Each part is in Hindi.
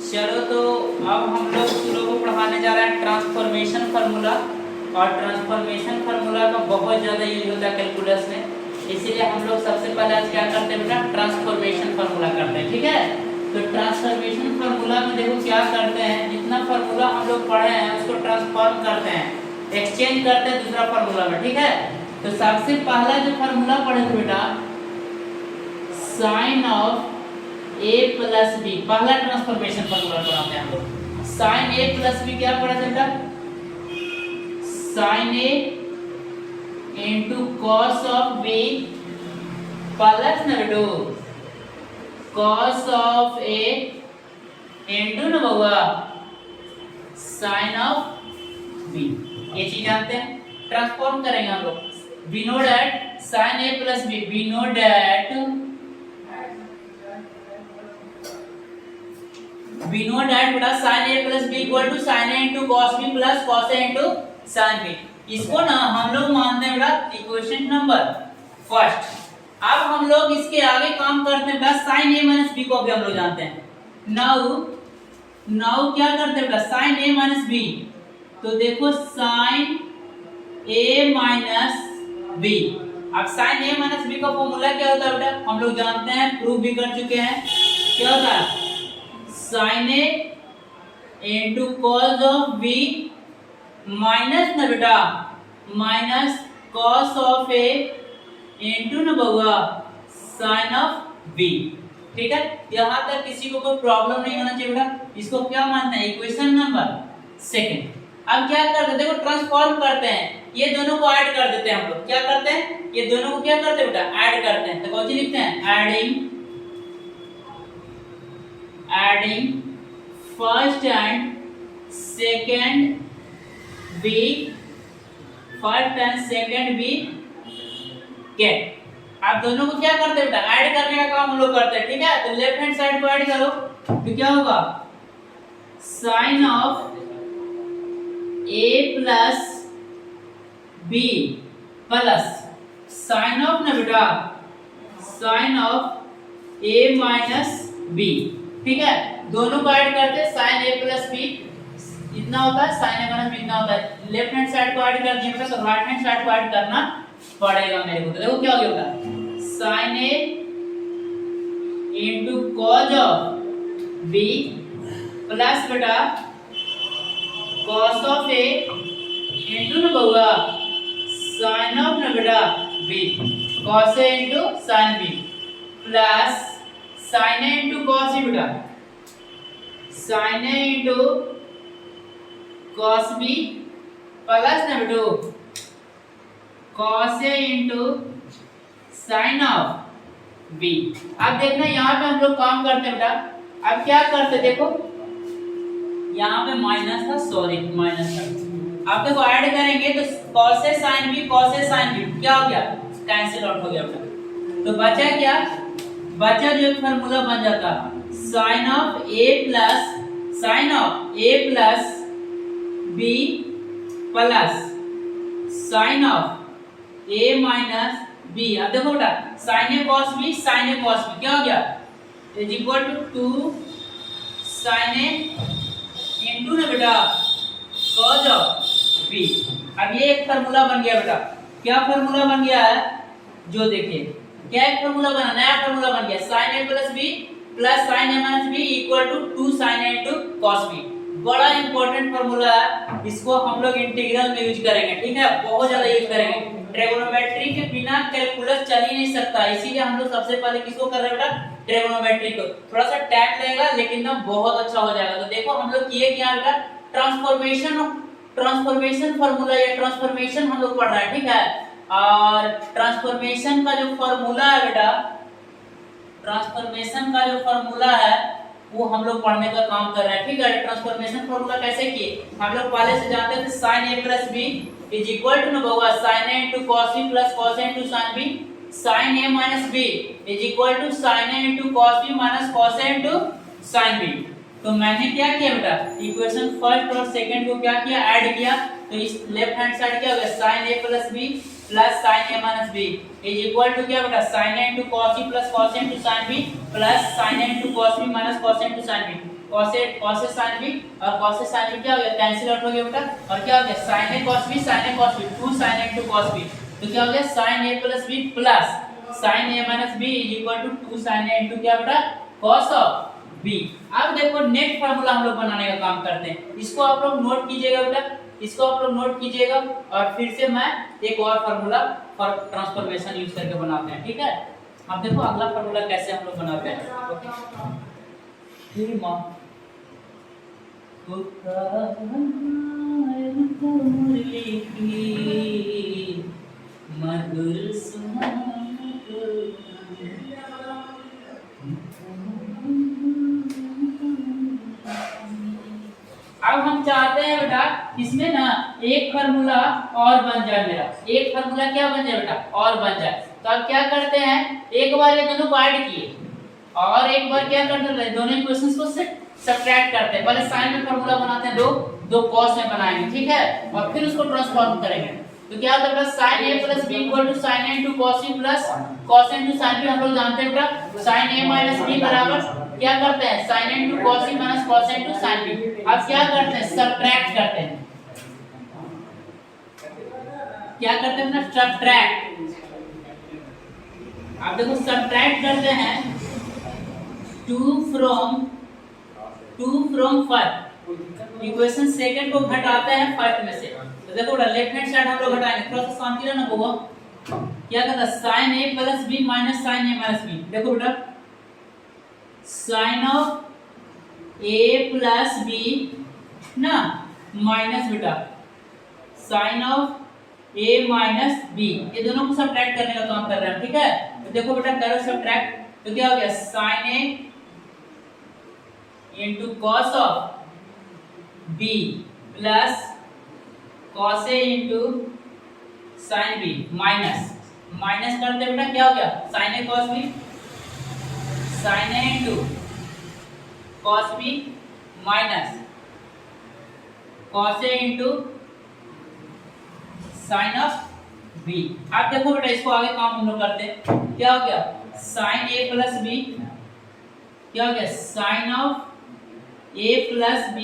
चलो तो अब हम लोग को पढ़ाने जा रहे हैं ट्रांसफॉर्मेशन फार्मूला। और ट्रांसफॉर्मेशन फार्मूला का बहुत ज़्यादा यूज होता है कैलकुलस में, इसीलिए हम लोग सबसे पहले आज क्या करते हैं बेटा, ट्रांसफॉर्मेशन फार्मूला करते हैं। ठीक है, तो ट्रांसफॉर्मेशन फार्मूला में देखो क्या करते हैं, जितना फार्मूला हम लोग पढ़े हैं उसको ट्रांसफॉर्म करते हैं, एक्सचेंज करते हैं दूसरा फार्मूला में। ठीक है, तो सबसे पहला जो फार्मूला पढ़े थे बेटा, sine of a plus b, पहला ट्रांसफॉर्मेशन फार्मूला पढ़ाते हैं हम लोग। साइन a प्लस बी क्या पढ़ा था बेटा, sine a into cos of b plus ना बेटो कॉस ऑफ a इंटू ना बउआ साइन ऑफ b। ये चीज जानते हैं, ट्रांसफॉर्म करेंगे हम लोग। we know that sin a plus b, we know that बेटा sin a plus b equal to sin a into cos b plus cos a into sin b। इसको ना हम लोग मानते हैं बेटा इक्वेशन नंबर फर्स्ट। अब हम लोग इसके आगे काम करते हैं बेटा, sin a minus b को भी हम लोग जानते हैं। नाउ क्या करते हैं बेटा, sin a minus b, तो देखो sin a minus b। अब sin a minus b का फॉर्मूला क्या होता है बेटा, हम लोग जानते हैं, प्रूव भी कर चुके हैं। क्या होता है, sin a into cos of b minus ना बेटा minus cos of a into ना बउआ sin of b। ठीक है, यहाँ तक किसी को कोई प्रॉब्लम नहीं होना चाहिए बेटा। इसको क्या मानते हैं, इक्वेशन नंबर सेकंड। अब क्या करते हैं, देखो ट्रांसफॉर्म करते हैं, ये दोनों को ऐड कर देते हैं हम लोग। क्या करते हैं, ये दोनों को क्या करते हैं बेटा, ऐड करते हैं। तो कौन सी लिखते हैं, adding first and second we, first and second we get. आप दोनों को क्या करते हैं बेटा, ऐड करने का काम हम लोग करते हैं। ठीक है, तो लेफ्ट हैंड साइड को ऐड करो तो क्या होगा, sine of a plus b plus sine of ना बेटा sine of a minus b। ठीक है, दोनों को ऐड करते हैं, साइन a प्लस b इतना होता है, साइन a माइनस b इतना होता है। लेफ्ट हैंड साइड को ऐड कर दिया बेटा, तो राइट हैंड साइड को ऐड करना पड़ेगा मेरे को। तो देखो क्या हो गया बेटा, sine a into cos of b plus बेटा cos of a इनटू ना बउआ sin of ना बेटा b, cos a into sin b plus sin a into cos b बेटा sin a into cos b plus ना बेटो cos a into sin of b। अब देखना यहाँ पे हम लोग काम करते हैं बेटा। अब क्या करते देखो, यहाँ पे माइनस था, सॉरी माइनस था। आप देखो ऐड करेंगे तो cos a sin b cos a sin b क्या हो गया, कैंसिल आउट हो गया बेटा। तो बचा क्या, बचा जो एक फार्मूला बन जाता sin of a plus b plus sin of a minus b। अब देखो बेटा sin a cos b क्या हो गया, is equal to 2 sin a into ना बेटा cos ऑफ b। अब ये एक फार्मूला बन गया बेटा। क्या फार्मूला बन गया है, जो देखिए क्या एक फार्मूला बना, नया फार्मूला बन गया, sin a plus b plus sin a minus b equal to 2 sin a into cos b। बड़ा इंपॉर्टेंट फार्मूला है, इसको हम लोग इंटीग्रल में यूज करेंगे। ठीक है, बहुत ज्यादा यूज करेंगे। ट्रिगोनोमेट्री के बिना कैलकुलस चल ही नहीं सकता, इसीलिए हम लोग सबसे पहले किसको कर रहे हैं बेटा, ट्रिगोनोमेट्री को। थोड़ा सा टाइम लगेगा लेकिन ना बहुत अच्छा हो जाएगा। तो देखो हम लोग किए क्या बेटा, ट्रांसफॉर्मेशन फार्मूला या ट्रांसफॉर्मेशन हम लोग पढ़ रहे हैं। ठीक है, और ट्रांसफॉर्मेशन का जो फार्मूला है बेटा, ट्रांसफॉर्मेशन का जो फार्मूला है वो हम लोग पढ़ने का काम कर रहे हैं। ठीक है, ट्रांसफॉर्मेशन फार्मूला कैसे किए, हम लोग पहले से जानते थे, sin a plus b is equal to ना बउआ sin a into cos b plus cos a into sin b, sin a minus b is equal to sin a into cos b minus cos a into sin b। तो मैंने क्या किया बेटा, इक्वेशन फर्स्ट और सेकंड को क्या किया, ऐड किया। तो इस लेफ्ट हैंड साइड क्या हो गया, sin a plus b plus sine A minus B is equal to क्या बेटा sine A into cos B plus cos A into sine B plus sine A into cos B minus cos A into sine B cos A sin b और cos ए sin b क्या हो गया कैंसिल आउट हो गया बेटा और क्या हो गया sin a cos b 2 sin a into cos b तो क्या हो गया sin a plus b plus sin a minus b is equal to 2 sin a into क्या बेटा cos of b। अब देखो नेक्स्ट फार्मूला हम लोग बनाने का काम करते हैं, इसको आप लोग नोट कीजिएगा बेटा, इसको आप लोग नोट कीजिएगा और फिर से मैं एक और फार्मूला फॉर ट्रांसफॉर्मेशन यूज करके बनाते हैं, ठीक है। अब देखो अगला फार्मूला कैसे हम लोग बनाते हैं। फिर मां मधुर सुना अब हम चाहते हैं बेटा इसमें ना एक फार्मूला और बन जाए, मेरा एक फार्मूला क्या बन जाए बेटा और बन जाए। तो अब क्या करते हैं एक बार ये दोनों को ऐड किए और एक बार क्या करते हैं दोनों इक्वेशंस को सब्ट्रैक्ट करते हैं। पहले साइन में फार्मूला बनाते हैं दो कॉस में बनाएंगे, ठीक है, और फिर उसको ट्रांसफॉर्म करेंगे। तो क्या होता है sin a plus b equal to sin a into cos e plus cos a into sin b हम लोग जानते हैं बेटा sin a minus b बराबर क्या करते हैं sin a into cos e minus cos a into sin b। अब क्या करते हैं सब्ट्रैक्ट करते हैं, क्या करते हैं ना सब्ट्रैक्ट। अब देखो सब्ट्रैक्ट करते हैं 2 from फर्स्ट इक्वेशन सेकंड को घटाते हैं फर्स्ट में से। तो देखो बेटा लेफ्ट हैंड साइड हम लोग घटाएंगे, थोड़ा सा शांति रहना होगा। क्या कहता है sin a plus b minus sin a minus b। देखो बेटा sin of a plus b ना माइनस बेटा sin of a minus b, ये दोनों को सब्ट्रैक्ट करने का काम कर रहे हैं, ठीक है। तो देखो बेटा करो सब्ट्रैक्ट, तो क्या हो गया sin a into cos of b plus cos a into sin b minus करते बेटा क्या हो गया sin a cos b sin a into cos b minus cos a into sin of b। अब देखो बेटा इसको आगे काम हम लोग करते हैं, क्या हो गया sin a plus b क्या हो गया sin of a plus b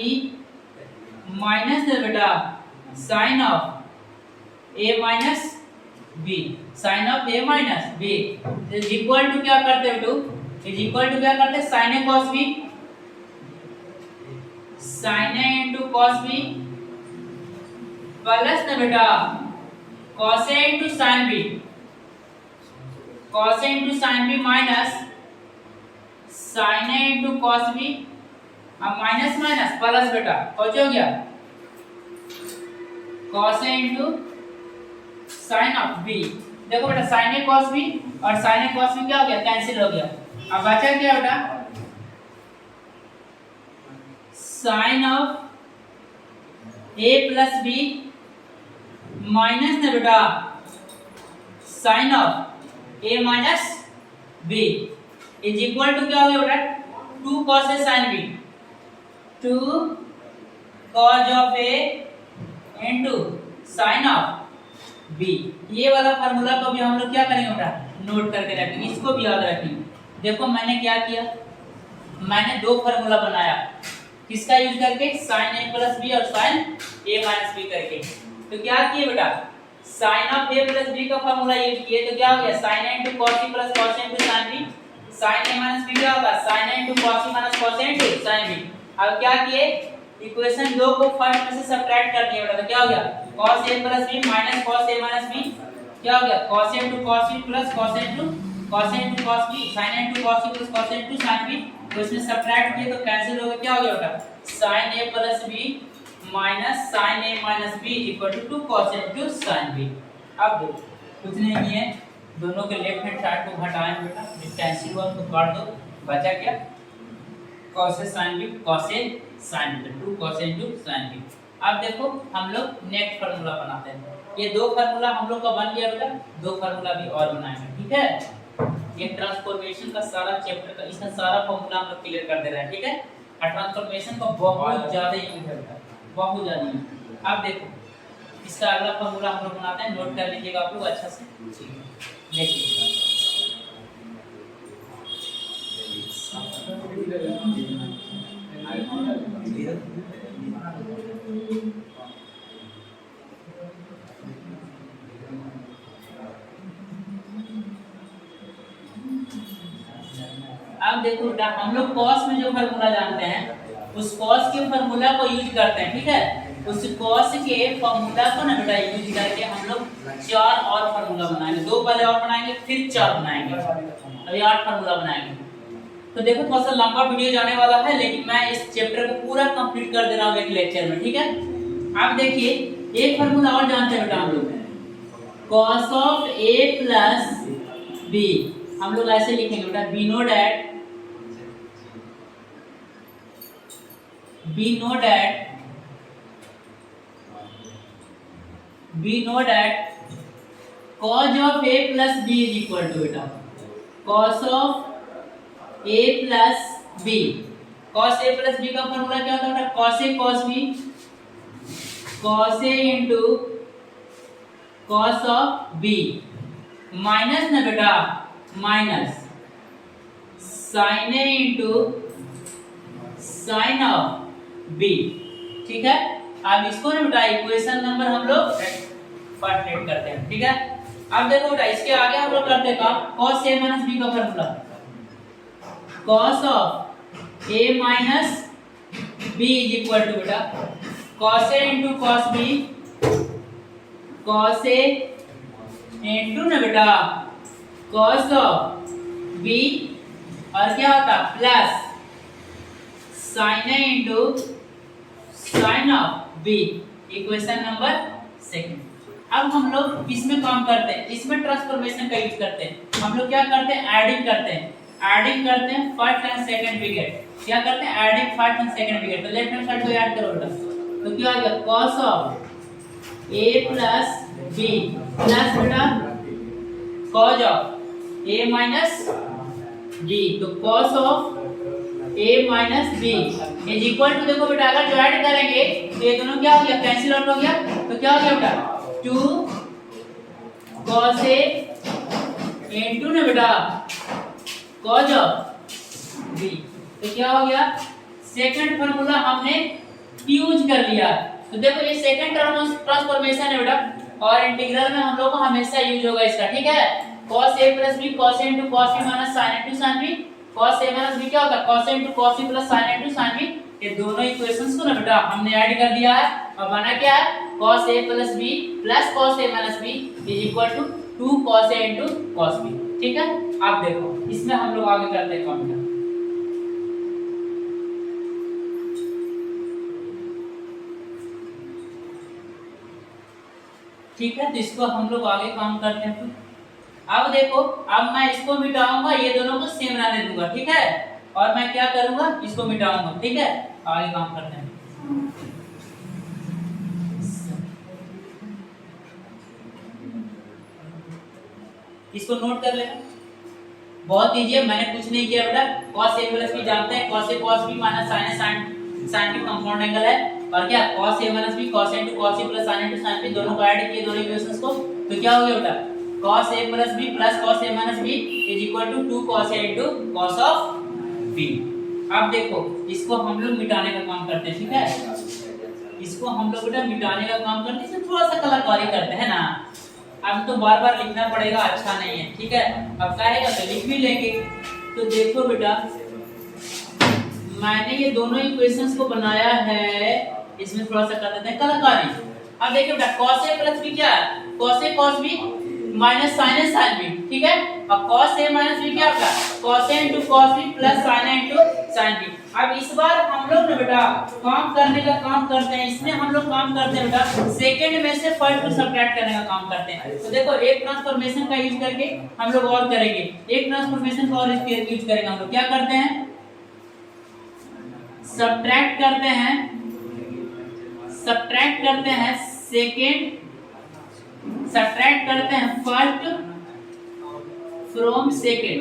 minus है बेटा sin of a minus b sin of a minus b is equal to क्या करते हैं बेटू इज इक्वल टू क्या करते हैं sin a cos b sin a into cos b plus ना बेटा cos a into sin b cos a into sin b minus sin a into cos b। अब माइनस माइनस प्लस बेटा कुछ हो गया cos a into sin of b। देखो बेटा sin a cos b और sin a cos b क्या हो गया कैंसिल हो गया। अब बचा क्या बेटा sin of a plus b minus ना बेटा sin of a minus b is equal to क्या हो गया बेटा 2 cos a sin b 2 cos of a into sin of b। ये वाला फार्मूला को भी हम लोग क्या करेंगे बेटा नोट करके रखेंगे, इसको भी याद रखेंगे। देखो मैंने क्या किया मैंने दो फार्मूला बनाया किसका यूज करके sin a plus b और sin a minus b करके। तो क्या किए बेटा sin of a plus b का फार्मूला यूज किए तो क्या हो गया sin a into cos e plus cos a into sin b sin a minus b क्या होगा sin a into cos e minus cos a into sin b। अब क्या किए इक्वेशन 2 को फर्स्ट में से सब्ट्रैक्ट कर दिया बेटा, तो क्या हो गया cos a plus b minus cos a minus b क्या हो गया cos a into cos b plus cos a into cos b sin a into cos b plus cos a into sin b। तो इसमें सब्ट्रैक्ट किए तो कैंसिल हो गया, क्या हो गया बेटा sin a plus b minus sin a minus b equal to 2 cos a into sin b। अब देखो कुछ नहीं है, दोनों के लेफ्ट हैंड साइड को घटाएं बेटा, कैंसिल हुआ तो काट दो, बचा क्या cos a sin b cos a sin b 2 cos a into sin b। अब देखो हम लोग नेक्स्ट फार्मूला बनाते हैं, ये दो फार्मूला हम लोग का बन गया बेटा, दो फार्मूला भी और बनाएंगे, ठीक है। ये ट्रांसफॉर्मेशन का सारा चैप्टर का इसका सारा फार्मूला हम लोग क्लियर कर दे रहे हैं, ठीक है। और ट्रांसफॉर्मेशन का बहुत ज्यादा यूज है बेटा, बहुत ज्यादा यूज। अब देखो इसका अगला फॉर्मूला हम लोग बनाते हैं, नोट कर लीजिएगा आप लोग अच्छा से, देख लीजिएगा। अब देखो बेटा, हम लोग कॉस में जो फार्मूला जानते हैं उस कॉस के फार्मूला को यूज करते हैं, ठीक है। उस कॉस के फार्मूला को ना बेटा यूज करके हम लोग 4 और फार्मूला बनाएंगे, 2 पहले और बनाएंगे फिर 4 बनाएंगे, अभी 8 फार्मूला बनाएंगे। तो देखो थोड़ा सा लंबा वीडियो जाने वाला है, लेकिन मैं इस चैप्टर को पूरा कंप्लीट कर दे रहा हूँ एक लेक्चर में, ठीक है। आप देखिए एक फार्मूला और जानते हैं बेटा हम लोग, cos of a plus b, हम लोग ऐसे लिखेंगे बेटा, b know that cos of a plus b is equal to बेटा cos of a plus b। cos a plus b का फॉर्मूला क्या होता है बेटा, cos a cos b, cos a into cos of b minus ना बेटा, minus sin a into sin of b, ठीक है। अब इसको ना बेटा इक्वेशन नंबर हम लोग फॉर्मुलेट करते हैं, ठीक है। अब देखो बेटा इसके आगे हम लोग करते हैं काम, cos a minus b का formula, cos of a minus b is equal to बेटा cos a into cos b, cos a into ना बेटा cos of b, और क्या होता plus sin a into sin of b, equation number second. अब हम लोग इसमें काम करते हैं, इसमें ट्रांसफॉर्मेशन का यूज करते हैं। हम लोग क्या करते हैं, एडिंग करते हैं फर्स्ट एंड सेकंड ब्रैकेट, क्या करते हैं adding first and second bracket. तो लेफ्ट हैंड साइड को ऐड करो बेटा, तो क्या आ गया cos of a plus b plus बेटा cos of a minus b, तो cos of a minus b is equal to, देखो बेटा अगर जो ऐड करेंगे तो ये दोनों क्या हो गया, कैंसिल आउट हो गया, तो क्या हो गया बेटा 2 cos a into ना बेटा cos ऑफ b, तो क्या हो गया सेकंड फार्मूला हमने यूज कर लिया। तो देखो ये सेकंड ट्रांसफॉर्मेशन है बेटा, और इंटीग्रल में हम लोग को हमेशा यूज होगा इसका, ठीक है। cos a plus b cos a into cos b minus sin a into sin b, cos a minus b क्या होता है cos a into cos b plus sin a into sin b, ये दोनों इक्वेशंस को ना बेटा हमने ऐड कर दिया है, और बना क्या है cos a plus b plus cos a minus b is equal to 2 cos a into cos b, ठीक है। आप देखो इसमें हम लोग आगे करते हैं काम, ठीक है। तो इसको हम लोग आगे काम करते हैं। अब देखो, अब मैं इसको मिटाऊंगा, ये दोनों को सेम रहने दूंगा, ठीक है, और मैं क्या करूंगा इसको मिटाऊंगा, ठीक है। आगे काम करते हैं। इसको नोट कर लेना, बहुत इजी है, मैंने कुछ नहीं किया बेटा। cos a plus b जानते हैं, cos a cos b minus sin a sin b compound angle है, और क्या cos a minus b cos a into cos b plus sin a into sin b, दोनों को ऐड किए दोनों इक्वेशंस को, तो क्या हो गया बेटा cos a plus b plus cos a minus b is equal to 2 cos a into cos of b। अब देखो इसको हम लोग मिटाने का काम करते हैं, ठीक है। इसको हम लोग बेटा मिटाने का काम करते हैं, इसमें थोड़ा सा कलाकारी करते हैं ना, अब तो बार बार लिखना पड़ेगा, अच्छा नहीं है, ठीक है। अब कहेगा तो लिख भी लेंगे। तो देखो बेटा मैंने ये दोनों इक्वेशंस को बनाया है, इसमें थोड़ा सा कर देते हैं कलाकारी। अब देखिए बेटा cos a plus b क्या है, cos a cos b minus sin a sin b, ठीक है। अब cos a minus b क्या होगा cos a into cos b plus sin a into sin b। अब इस बार हम लोग ना बेटा काम करने का काम करते हैं, इसमें हम लोग काम करते हैं बेटा सेकंड में से फर्स्ट को सब्ट्रैक्ट करने का काम करते हैं। तो देखो एक ट्रांसफॉर्मेशन का यूज करके हम लोग और करेंगे, एक ट्रांसफॉर्मेशन का और यूज करेंगे। हम लोग क्या करते हैं सब्ट्रैक्ट करते हैं सेकंड, सब्ट्रैक्ट करते हैं फर्स्ट फ्रॉम सेकंड।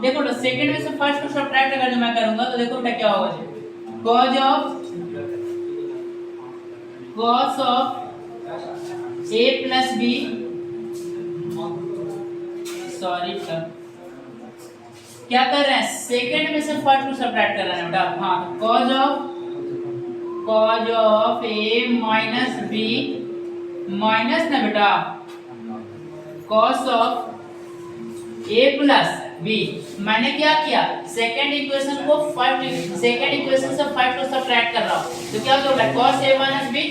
देखो तो सेकंड में से फर्स्ट को सब्ट्रैक्ट अगर मैं करूंगा तो देखो बेटा क्या होगा cos of a plus b, sorry क्या कर रहे हैं, सेकंड में से फर्स्ट को सब्ट्रैक्ट कर रहे हैं बेटा। हाँ, cos of a minus B minus ना बेटा cos of a plus b. मैंने क्या किया, सेकंड इक्वेशन को फर्स्ट, सेकंड इक्वेशन से फर्स्ट को सब्ट्रैक्ट कर रहा हूं, तो क्या होगा cos a minus B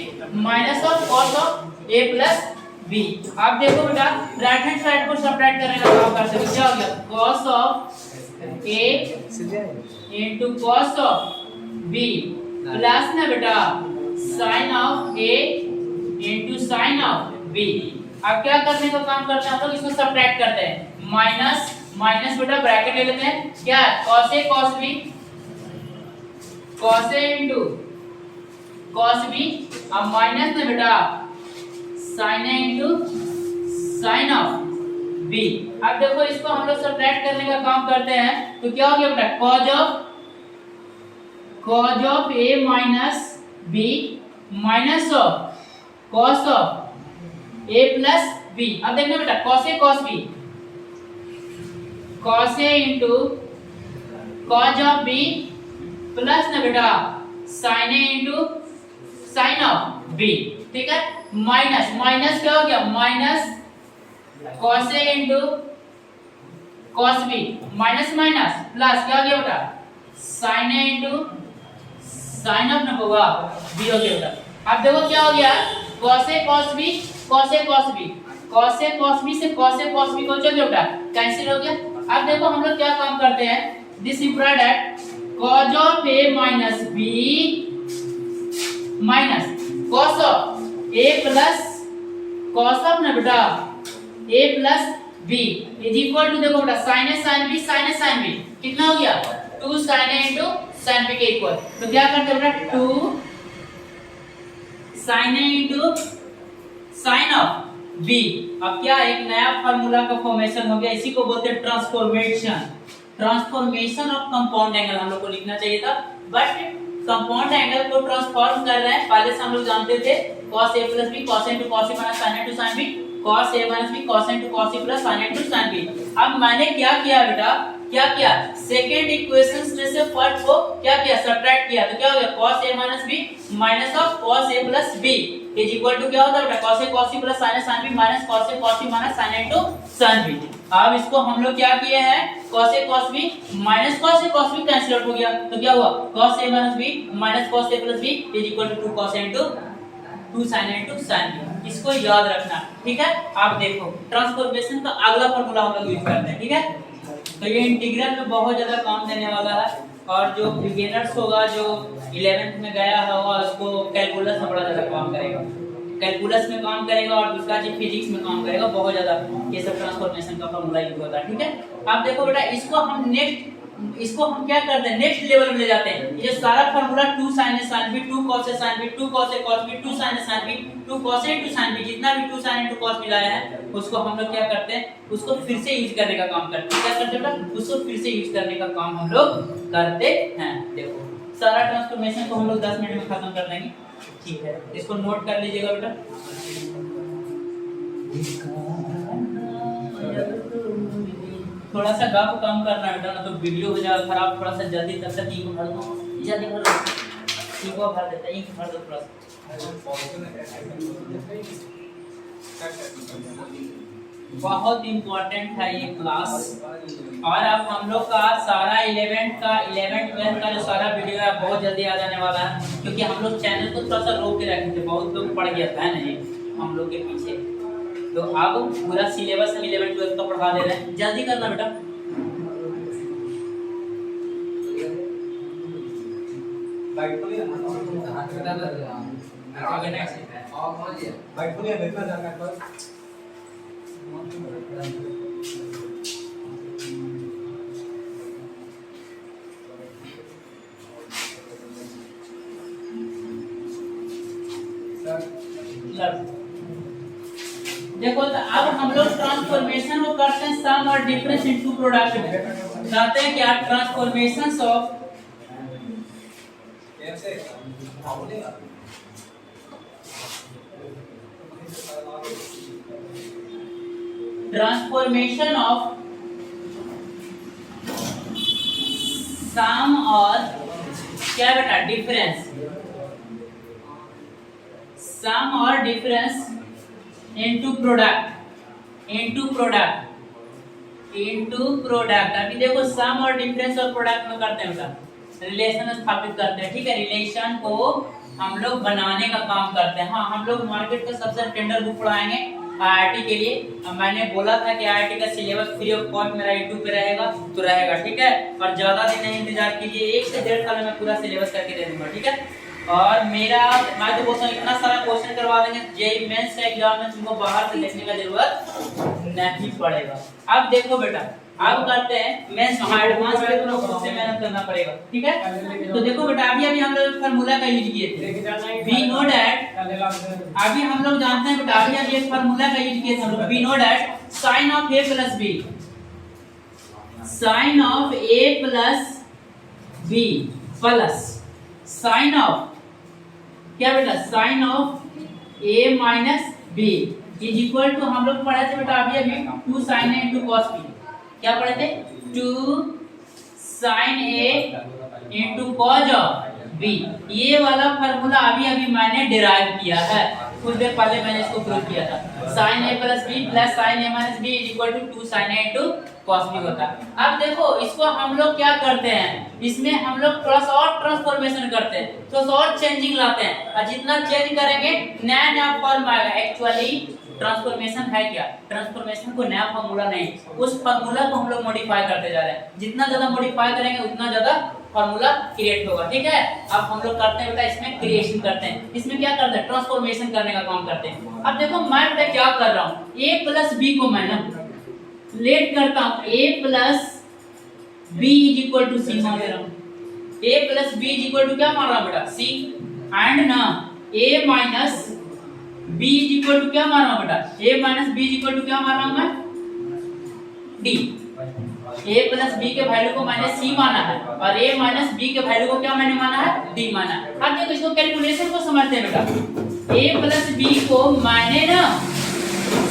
minus of cos of a plus b. आप देखो बेटा राइट हैंड साइड को सब्ट्रैक्ट करने का काम करते हैं, क्या हो गया cos of a into cos of b plus ना बेटा sin of a into sin of b। अब क्या करने का काम करते हैं हम लोग, इसको सब्ट्रैक्ट करते हैं, माइनस माइनस बेटा ब्रैकेट ले लेते हैं, क्या cos a cos b, cos a into cos b, अब माइनस में बेटा sin a into sin of b। अब देखो इसको हम लोग सब्ट्रैक्ट करने का काम करते हैं, तो क्या हो गया बेटा cos of a minus b minus of cos of a plus b। अब देखना बेटा cos a cos b, cos a into cos of b plus ना बेटा sin a into sin of b, ठीक है। माइनस माइनस क्या हो गया, minus cos a into cos b minus minus plus क्या हो गया बेटा sin a into sin of ना होगा b हो गया बेटा। अब देखो क्या हो गया cos a cos b cos a cos b, cos a cos b से cos a cos b को चल गया बेटा, कैंसिल हो गया। अब देखो हम लोग क्या काम करते हैं, this implied that cos of a minus b minus cos of a plus cos of ना बेटा a plus b is equal to, देखो बेटा sin a sin b sin a sin b कितना हो गया 2 sin a into sin b के इक्वल। तो क्या करते हैं बेटा 2 sin a into sin of b। अब क्या एक नया फार्मूला का फॉर्मेशन हो गया, इसी को बोलते हैं transformation, transformation of compound angle हम लोग को लिखना चाहिए था, बट कंपाउंड एंगल को ट्रांसफॉर्म कर रहे हैं। पहले से हम लोग जानते थे cos a plus b cos a into cos a minus sin a into sin b, cos a minus b cos a into cos a plus sin a into sin b। अब मैंने क्या किया बेटा, क्या किया, सेकेंड इक्वेशन में से फर्स्ट को क्या किया, सब्ट्रैक्ट किया, तो क्या हो गया cos a minus b minus of cos a plus b is equal to क्या होता है बेटा cos a cos b plus sin a sin b minus cos a cos b minus sin a into sin b। अब इसको हम लोग क्या किए हैं, cos a cos b minus cos a cos b cancel out हो गया, तो क्या हुआ cos a minus b minus cos a plus b is equal to 2 cos a into 2 sin a into sin b। इसको याद रखना, ठीक है। आप देखो ट्रांसफॉर्मेशन का अगला फार्मूला हम लोग यूज करते हैं, ठीक है। तो ये इंटीग्रल में बहुत ज्यादा काम देने वाला है, और जो बिगिनर्स होगा, जो 11th में गया होगा, उसको कैलकुलस में बड़ा ज्यादा काम करेगा, कैलकुलस में काम करेगा, और दूसरा चीज फिजिक्स में काम करेगा बहुत ज्यादा। ये सब ट्रांसफॉर्मेशन का फार्मूला यूज होता है, ठीक है। आप देखो बेटा इसको हम क्या करते हैं, नेक्स्ट लेवल में ले जाते हैं। ये सारा formula 2 sin a sin b 2 cos a sin b 2 cos a cos b 2 sin a sin b 2 cos a into sin b, जितना भी 2 sin into cos मिलाया है उसको हम लोग क्या करते हैं, उसको फिर से यूज करने का काम करते हैं। क्या करते हैं बेटा, उसको फिर से यूज करने का काम हम लोग करते हैं। देखो सारा ट्रांसफॉर्मेशन को हम लोग 10 मिनट में खत्म कर देंगे, ठीक है। इसको नोट कर लीजिएगा बेटा। थोड़ा सा गप कम करना बेटा, ना तो वीडियो हो जाएगा खराब। थोड़ा सा जल्दी तब तक ईगो भर दो, जल्दी भर दो, ईगो भर देता है, ईगो भर दो थोड़ा सा। बहुत इंपॉर्टेंट है ये क्लास, और अब हम लोग का सारा 11th 12th का जो सारा वीडियो है बहुत जल्दी आ जाने वाला है, क्योंकि हम लोग चैनल को थोड़ा सा रोक के रखे थे, बहुत लोग पढ़ गया था ना ये हम लोग के पीछे। तो अब पूरा सिलेबस हम 11th 12th का पढ़ा दे रहे हैं, जल्दी करना बेटा। देखो तो अब हम लोग ट्रांसफॉर्मेशन को करते हैं सम और डिफरेंस इनटू प्रोडक्ट में। कहते हैं क्या, transformations of transformation of some और क्या बेटा डिफरेंस, सम और difference into product, into product, into product. अभी देखो सम और डिफरेंस और प्रोडक्ट में करते हैं बेटा, रिलेशन स्थापित करते हैं, ठीक है। रिलेशन को हम लोग बनाने का काम करते हैं। हाँ, हम लोग मार्केट का सबसे टेंडर बुक पढ़ाएंगे आईआईटी के लिए। मैंने बोला था कि आईआईटी का सिलेबस फ्री ऑफ कॉस्ट मेरा यूट्यूब पे रहेगा, तो रहेगा, ठीक है। और ज्यादा दिन नहीं इंतजार कीजिए, 1 से 1.5 साल में पूरा सिलेबस करके दे दूंगा, ठीक है। और मेरा मैं तो बोलता हूँ इतना सारा क्वेश्चन करवा देंगे जेईई मेंस का एग्जाम में तुमको बाहर से देखने का जरूरत नहीं पड़ेगा। अब देखो बेटा, अब करते हैं मेंस एडवांस के तो खुद से मेहनत करना पड़ेगा, ठीक है। तो देखो बेटा, अभी हम लोग फार्मूला का यूज किए थे, वी नो दैट, अभी हम लोग जानते हैं बेटा, अभी एक फार्मूला का यूज किए थे हम लोग, we know that sine of a plus b, sine of a plus b plus sine of क्या बेटा, sine of a minus b is equal to, हम लोग पढ़े थे बेटा अभी 2 sin a into cos b, क्या पढ़े थे, 2 sin a into cos b। ये वाला फार्मूला अभी मैंने डिराइव किया है, कुछ देर पहले मैंने इसको प्रूव किया था। sin a plus b plus sin a minus b is equal to 2 sin a into cos b होता है। अब देखो इसको हम लोग क्या करते हैं, इसमें हम लोग थोड़ा सा और ट्रांसफॉर्मेशन करते हैं, थोड़ा सा और चेंजिंग लाते हैं, और जितना चेंज करेंगे नया नया फॉर्म आएगा। एक्चुअली ट्रांसफॉर्मेशन है क्या, ट्रांसफॉर्मेशन को नया फार्मूला नहीं, उस फार्मूला को हम लोग मॉडिफाई करते जा रहे हैं। जितना ज्यादा मॉडिफाई करेंगे उतना ज्यादा फार्मूला क्रिएट होगा, ठीक है। अब हम लोग करते हैं बेटा, इसमें क्रिएशन करते हैं, इसमें क्या करते हैं, ट्रांसफॉर्मेशन करने का काम करते हैं। अब देखो मैं बेटा क्या कर रहा हूँ, a प्लस b को मैं ना लेट करता हूँ, a plus b is equal to c मान ले रहा हूँ, a plus b is equal to क्या मान रहा हूँ बेटा, c, एंड ना a minus b is equal to क्या मान रहा हूँ बेटा, a minus b is equal to क्या मान रहा हूँ मैं, d। a प्लस b के वैल्यू को मैंने c माना है, और a माइनस b के वैल्यू को क्या मैंने माना है, d माना है। अब देखो इसको कैलकुलेशन को समझते हैं बेटा, a प्लस b को मैंने ना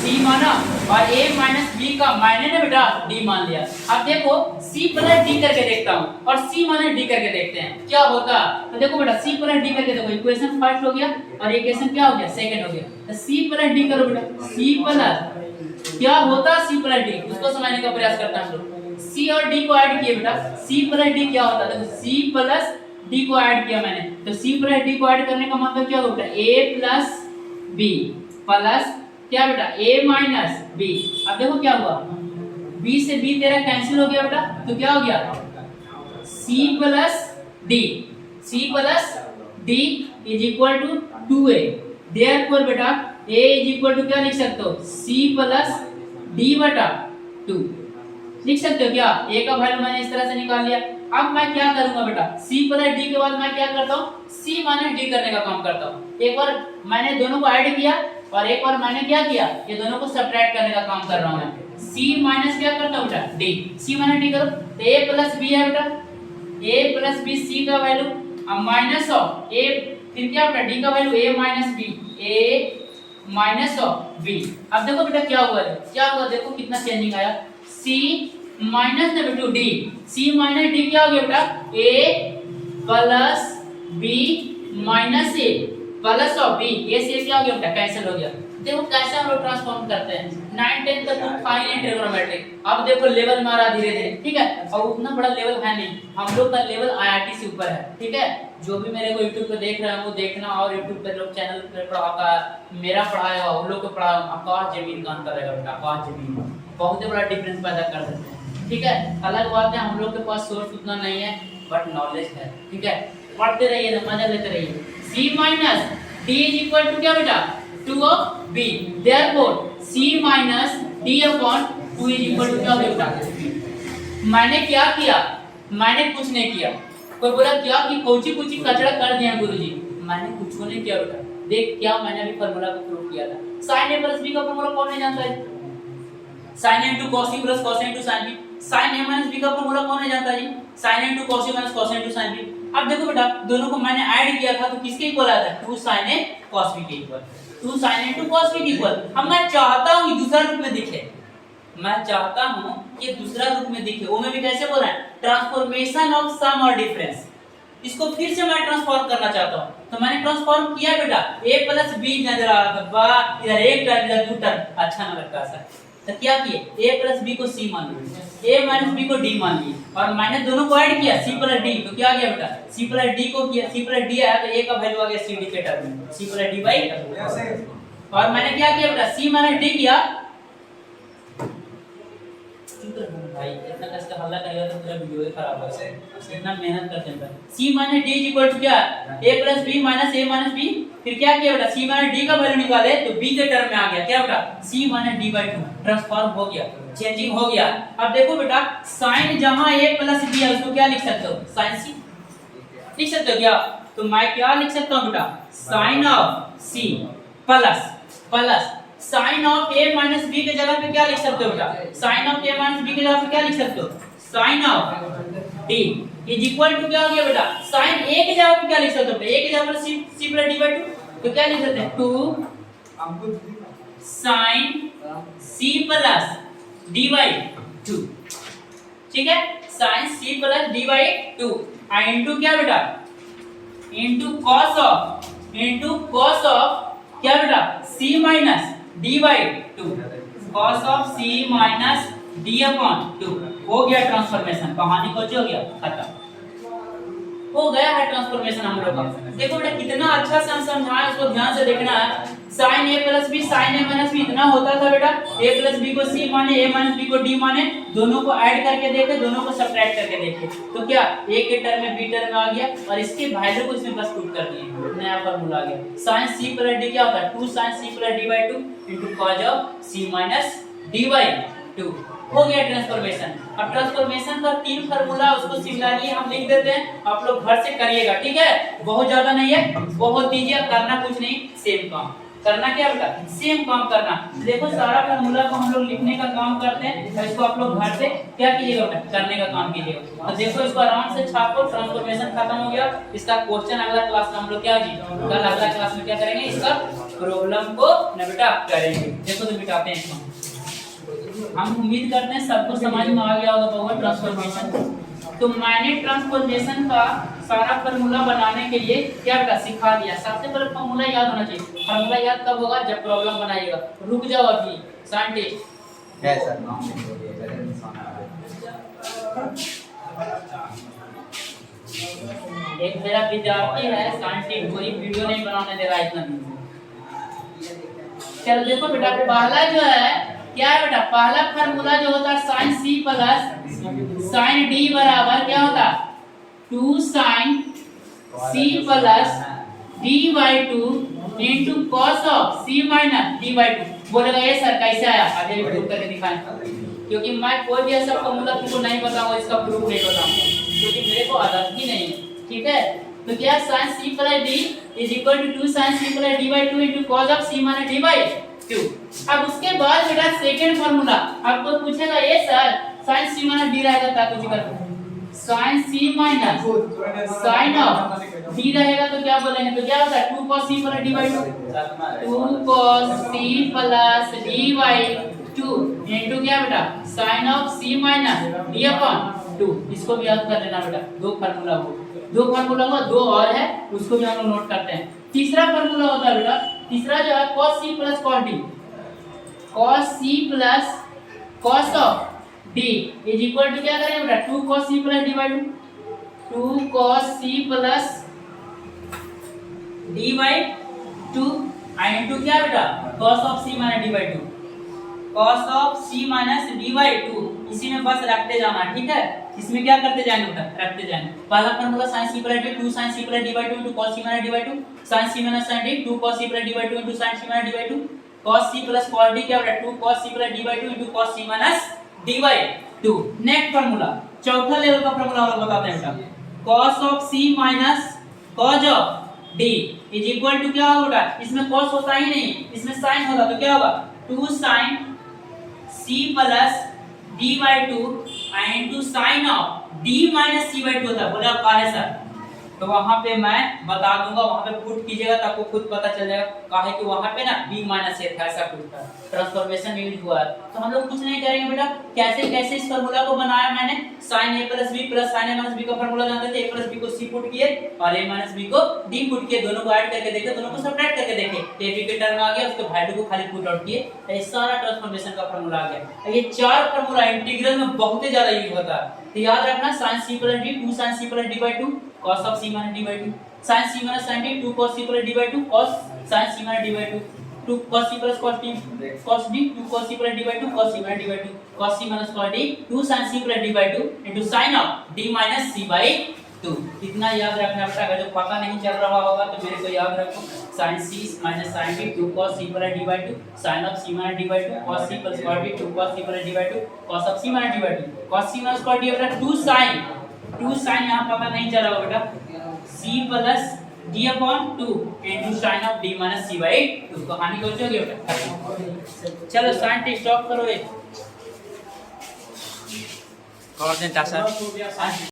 c माना, और a माइनस b का मैंने ना बेटा d मान लिया। अब देखो c प्लस d करके देखता हूँ, और c माइनस d करके देखते हैं क्या होता। तो देखो बेटा c प्लस d करके देखो, इक्वेशन फर्स्ट हो गया और इक्वेशन क्या हो गया, सेकंड हो गया। तो c प्लस d करो बेटा, c प्लस क्या होता, c प्लस d, उसको समझने का प्रयास करता हूं हम लोग। c और d को ऐड किए बेटा, c प्लस d क्या होता है, देखो c प्लस d को ऐड किया मैंने, तो c प्लस d को ऐड करने का मतलब क्या होता है, a प्लस b प्लस क्या बेटा, a माइनस b। अब देखो क्या हुआ, b से b तेरा कैंसिल हो गया बेटा, तो क्या हो गया, c plus d, c plus d is equal to 2a। Therefore बेटा a इज इक्वल टू क्या लिख सकते हो, c प्लस d बटा 2 लिख सकते हो क्या। a का वैल्यू मैंने इस तरह से निकाल लिया। अब मैं क्या करूंगा बेटा, c प्लस d के बाद मैं क्या करता हूँ, c माइनस d करने का काम करता हूँ। एक बार मैंने दोनों को ऐड किया और एक बार मैंने क्या किया, ये दोनों को सब्ट्रैक्ट करने का काम कर रहा हूँ मैं। c माइनस क्या करता हूँ बेटा, d, c माइनस d करो, तो a प्लस b है बेटा, a प्लस b c का वैल्यू, अब माइनस ऑफ a, फिर क्या बेटा d का value a minus b, a minus of b। अब देखो बेटा क्या हुआ, देखो कितना चेंजिंग आया, c माइनस ना बेटा d, c माइनस d क्या हो गया बेटा, a plus b minus a plus of b, a से क्या हो गया बेटा, कैंसिल हो गया। देखो कैसे हम लोग ट्रांसफॉर्म करते हैं, 9 10 तक तो फाइन है ट्रिग्नोमेट्रिक। अब देखो लेवल में आ रहा धीरे धीरे, ठीक है, और उतना बड़ा लेवल है नहीं, हम लोग का लेवल आईआईटी से ऊपर है, ठीक है। जो भी मेरे को यूट्यूब पे देख रहे हैं वो देखना, और यूट्यूब पे लोग चैनल पे पढ़ाता है, मेरा पढ़ाया उन लोग को पढ़ाया, आकाश जमीन का अंतर है बेटा, आकाश जमीन, बहुत बड़ा डिफरेंस पैदा कर देते हैं, ठीक है। अलग बात है हम लोग के पास सोर्स उतना नहीं है, बट नॉलेज है, ठीक है। पढ़ते रहिए ना, मजा लेते रहिए। c minus d is equal to क्या बेटा, 2 of b, therefore c minus d upon 2 is equal to क्या बेटा, मैंने क्या किया, मैंने कुछ नहीं किया। कोई बोला क्या कि कोची कुची कचरा कर दिया गुरुजी, मैंने कुछ नहीं किया बेटा। देख क्या मैंने अभी फार्मूला को प्रूव किया था, sin a प्लस b का फार्मूला कौन नहीं जानता है, sin a into cos a plus cos a into sin b, sin a minus b का फार्मूला कौन नहीं जानता जी, sin a into cos a minus cos a into sin b। अब देखो बेटा दोनों को मैंने ऐड किया था तो किसके इक्वल आया था, 2 sin a cos b के equal, 2 sin a into cos b के इक्वल। अब मैं चाहता हूं कि दूसरा रूप में दिखे, मैं चाहता हूं कि दूसरा रूप में दिखे, वो में भी कैसे बोल रहे हैं, ट्रांसफॉर्मेशन ऑफ सम और डिफरेंस। इसको फिर से मैं ट्रांसफॉर्म करना चाहता हूं, तो मैंने ट्रांसफॉर्म किया बेटा, a प्लस b नजर आ रहा था, वाह इधर एक टर्म इधर दो टर्म, अच्छा ना लगता सर। तो क्या किए, a प्लस b को c मान लिए, a माइनस b को d मान लिए, और मैंने दोनों को ऐड किया c प्लस d, तो क्या आ गया बेटा, c प्लस d को किया, c प्लस d आया तो a का वैल्यू आ गया c d के टर्म में, c प्लस d बाई, और मैंने क्या किया बेटा, c माइनस d किया, भाई इतना कष्ट हल्ला करेगा तो पूरा वीडियो ही खराब हो जाएगा, इतना मेहनत करते हैं। c minus d equal to क्या, a plus b minus a minus b, फिर क्या किया बेटा, c माइनस d का वैल्यू निकाले तो b के टर्म में आ गया, क्या बेटा, c minus d by 2, transform हो गया, चेंजिंग हो गया। अब देखो बेटा, साइन जहां a प्लस b है उसको क्या लिख सकते हो, साइन c लिख सकते हो क्या, तो मैं क्या लिख सकता हूं बेटा, sine of c plus plus sine of a minus b के जगह पे क्या लिख सकते हो बेटा, sine of a minus b के जगह पे क्या लिख सकते हो, sine of d is equal to क्या हो गया बेटा, साइन a के जगह पे क्या लिख सकते हो, a के जगह पे c प्लस d बाई 2, तो क्या लिख सकते हैं, 2 sine c plus d by 2, ठीक है, sine c plus d by 2 into क्या बेटा, इनटू कॉस ऑफ क्या बेटा, c minus d by 2, cos of c minus d upon 2, हो गया ट्रांसफॉर्मेशन, कहानी को हो गया खत्म, हो गया है ट्रांसफॉर्मेशन हम लोग का। देखो बेटा कितना अच्छा से हम समझाए, उसको ध्यान से देखना है। sin a plus b sin a minus b इतना होता था बेटा, a प्लस b को c माने, a माइनस b को d माने, दोनों को ऐड करके देखे, दोनों को सब्ट्रैक्ट करके देखे, तो क्या a के टर्म में b टर्म में आ गया, और इसके वैल्यू को इसमें बस पुट कर दिए, नया फार्मूला आ गया। sin c प्लस d क्या होता है, 2 sin c plus d by 2 into cos of c minus d by 2, हो गया ट्रांसफॉर्मेशन। अब ट्रांसफॉर्मेशन का 3 फार्मूला, उसको सिमिलरली हम लिख देते हैं, आप लोग घर से करिएगा, ठीक है, बहुत ज्यादा नहीं है, बहुत दीजिए, करना कुछ नहीं, सेम काम करना, क्या बेटा, सेम काम करना। देखो सारा फार्मूला को हम लोग लिखने का काम करते हैं, और इसको आप लोग घर से क्या कीजिएगा बेटा, करने का काम कीजिएगा। तो देखो इसको आराम से छापो, ट्रांसफॉर्मेशन खत्म हो गया। इसका क्वेश्चन अगला क्लास में हम लोग क्या जी, कल अगला क्लास में क्या करेंगे, इसका प्रॉब्लम को न बेटा करेंगे। देखो तो बिठाते हैं इसको, हम उम्मीद करते हैं सबको समझ में आ गया होगा पावर ट्रांसफॉर्मेशन। तो मैंने ट्रांसफॉर्मेशन का सारा फार्मूला बनाने के लिए क्या बेटा सिखा दिया। सबसे पहले फार्मूला याद होना चाहिए। फार्मूला याद कब होगा, जब प्रॉब्लम बनाइएगा। रुक जाओ अभी, साइंटिस्ट है सर नाम एक मेरा विद्यार्थी है साइंटिस्ट, कोई वीडियो नहीं बनाने दे रहा है इतना दिन से। चलो देखो बेटा, पहला जो है क्या है बेटा, पहला फार्मूला जो होता है sine c plus sine d बराबर क्या होता है, 2 sine c plus d by 2 into cos of c minus d by 2। बोलेगा ये सर कैसे आया, आगे प्रूव करके दिखाएं, क्योंकि मैं कोई भी ऐसा फार्मूला तुमको नहीं बताऊंगा, इसका प्रूफ नहीं बताऊंगा, क्योंकि मेरे को आदत ही नहीं है, ठीक है। तो क्या sine c plus d is equal to 2 sine c plus d by 2 into cos of c minus d by 2। अब उसके बाद बेटा सेकंड फार्मूला आपको पूछेगा, ये sir sine c minus d रहेगा ता कुछ कर sine c minus sine of d रहेगा तो क्या बोलेंगे, तो क्या होता है 2 cos c plus d by 2, 2 cos c plus d by 2 into क्या बेटा sine of c minus d upon 2। इसको भी याद कर लेना बेटा, दो फार्मूला हुआ, दो और है, उसको भी हम लोग नोट करते हैं। तीसरा फार्मूला होता है बेटा, तीसरा जो है cos c plus cos d, cos c plus cos of d is equal to क्या करेंगे बेटा 2 cos c plus d by 2, 2 cos c plus d by 2 into क्या बेटा cos of c minus d by 2, cos of c minus d by 2, इसी में बस रखते जाना, ठीक है। इसमें क्या करते जाएंगे बेटा, रखते जाएंगे। पहला formula sin c plus d 2 sin c plus d by 2 into cos c minus d by 2, sin c minus sin d 2 cos c plus d by 2 into sin c minus d by 2, cos c plus cos d क्या बेटा 2 cos c plus d by 2 into cos c minus d by 2। Next formula, चौथा लेवल का फार्मूला हम लोग बताते हैं बेटा, cos of c minus cos of d is equal to क्या होगा बेटा, इसमें cos होता ही नहीं, इसमें sin होगा, तो क्या होगा 2 sin c plus d by 2 into sin of d minus c by 2 होता है। बोले आप कहा है सर, तो वहां पे मैं बता दूंगा, वहां पे पुट कीजिएगा तो आपको खुद पता चल जाएगा। काहे कि वहां पे ना b माइनस a था, ऐसा कुछ था, ट्रांसफॉर्मेशन यूज हुआ है। तो हम लोग कुछ नहीं करेंगे बेटा, कैसे कैसे इस फार्मूला को बनाया मैंने, sin a plus b plus sin a minus b का फार्मूला जानते थे, a प्लस b को c पुट किए और a माइनस b को d पुट किए, दोनों को ऐड करके देखे, दोनों को सब्ट्रैक्ट करके देखे, तो a b के टर्म आ गया, उसके वैल्यू को खाली पुट आउट किए, तो ये सारा ट्रांसफॉर्मेशन का फार्मूला आ गया। ये चार फार्मूला इंटीग्रल में बहुत ही ज्यादा यूज होता है, तो याद रखना sin c plus d 2 sin c plus d by 2 cos of c minus d by 2, sin c minus sin d 2 cos c plus d by 2 cos sin c minus d by 2, 2 cos c plus cos d cos d 2 cos c plus d by 2 cos c minus d by 2 cos c minus cos d 2 sin c plus d by 2 into sin of d minus c by 2। इतना याद रखना बेटा, अगर जो पता नहीं चल रहा होगा तो मेरे को याद रखो, sin c minus sin d 2 cos c plus d by 2 sin of c minus d by 2 cos c plus cos d 2 cos c plus d by 2 cos of c minus d by 2 cos c minus cos d बेटा 2 sin यहाँ पता नहीं चला होगा बेटा, c plus d upon 2 into sin of d minus c by 2। कहानी को समझोगे बेटा? चलो साइन टी स्टॉप करो, एक कर दें सर।